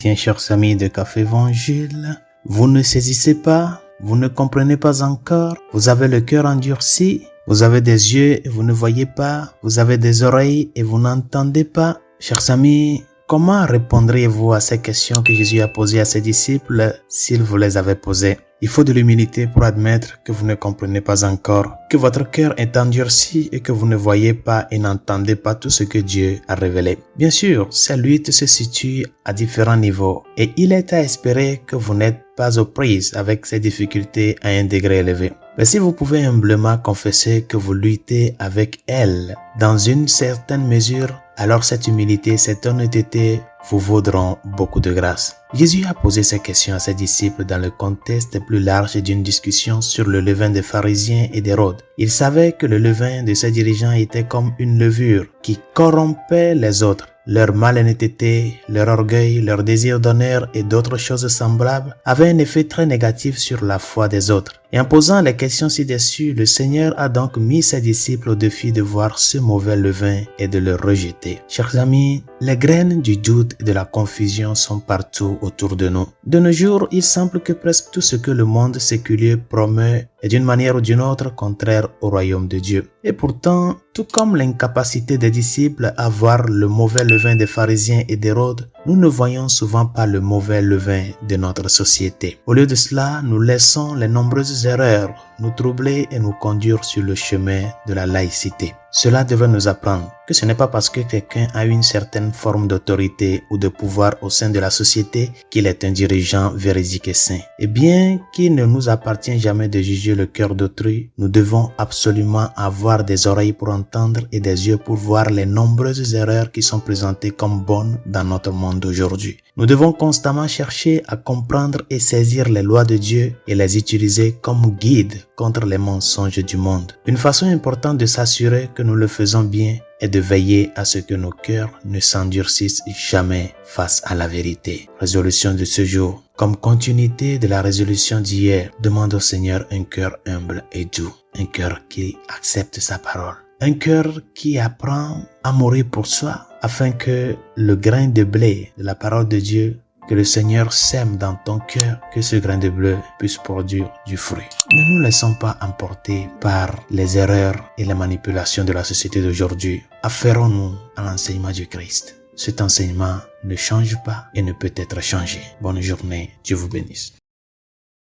Tiens, chers amis de Café Évangile, vous ne saisissez pas, vous ne comprenez pas encore, vous avez le cœur endurci, vous avez des yeux et vous ne voyez pas, vous avez des oreilles et vous n'entendez pas. Chers amis, comment répondriez-vous à ces questions que Jésus a posées à ses disciples s'il vous les avait posées? Il faut de l'humilité pour admettre que vous ne comprenez pas encore, que votre cœur est endurci et que vous ne voyez pas et n'entendez pas tout ce que Dieu a révélé. Bien sûr, ces luttes se situent à différents niveaux et il est à espérer que vous n'êtes pas aux prises avec ces difficultés à un degré élevé. Mais si vous pouvez humblement confesser que vous luttez avec elles dans une certaine mesure, alors cette humilité, cette honnêteté vous vaudront beaucoup de grâce. Jésus a posé ces questions à ses disciples dans le contexte plus large d'une discussion sur le levain des pharisiens et d'Hérode. Il savait que le levain de ses dirigeants était comme une levure qui corrompait les autres. Leur malhonnêteté, leur orgueil, leur désir d'honneur et d'autres choses semblables avaient un effet très négatif sur la foi des autres. Et en posant les questions ci-dessus, le Seigneur a donc mis ses disciples au défi de voir ce mauvais levain et de le rejeter. Chers amis, les graines du doute et de la confusion sont partout autour de nous. De nos jours, il semble que presque tout ce que le monde séculier promeut est d'une manière ou d'une autre contraire au royaume de Dieu. Et pourtant, tout comme l'incapacité des disciples à voir le mauvais levain des pharisiens et d'Hérode, nous ne voyons souvent pas le mauvais levain de notre société. Au lieu de cela, nous laissons les nombreuses erreurs nous troubler et nous conduire sur le chemin de la laïcité. Cela devrait nous apprendre que ce n'est pas parce que quelqu'un a une certaine forme d'autorité ou de pouvoir au sein de la société qu'il est un dirigeant véridique et saint. Et bien qu'il ne nous appartient jamais de juger le cœur d'autrui, nous devons absolument avoir des oreilles pour entendre et des yeux pour voir les nombreuses erreurs qui sont présentées comme bonnes dans notre monde d'aujourd'hui. Nous devons constamment chercher à comprendre et saisir les lois de Dieu et les utiliser comme guide contre les mensonges du monde. Une façon importante de s'assurer que nous le faisons bien est de veiller à ce que nos cœurs ne s'endurcissent jamais face à la vérité. Résolution de ce jour. Comme continuité de la résolution d'hier, demande au Seigneur un cœur humble et doux, un cœur qui accepte sa parole, un cœur qui apprend à mourir pour soi, afin que le grain de blé de la parole de Dieu que le Seigneur sème dans ton cœur, que ce grain de blé puisse produire du fruit. Ne nous laissons pas emporter par les erreurs et les manipulations de la société d'aujourd'hui. Affairons-nous à l'enseignement du Christ. Cet enseignement ne change pas et ne peut être changé. Bonne journée, Dieu vous bénisse.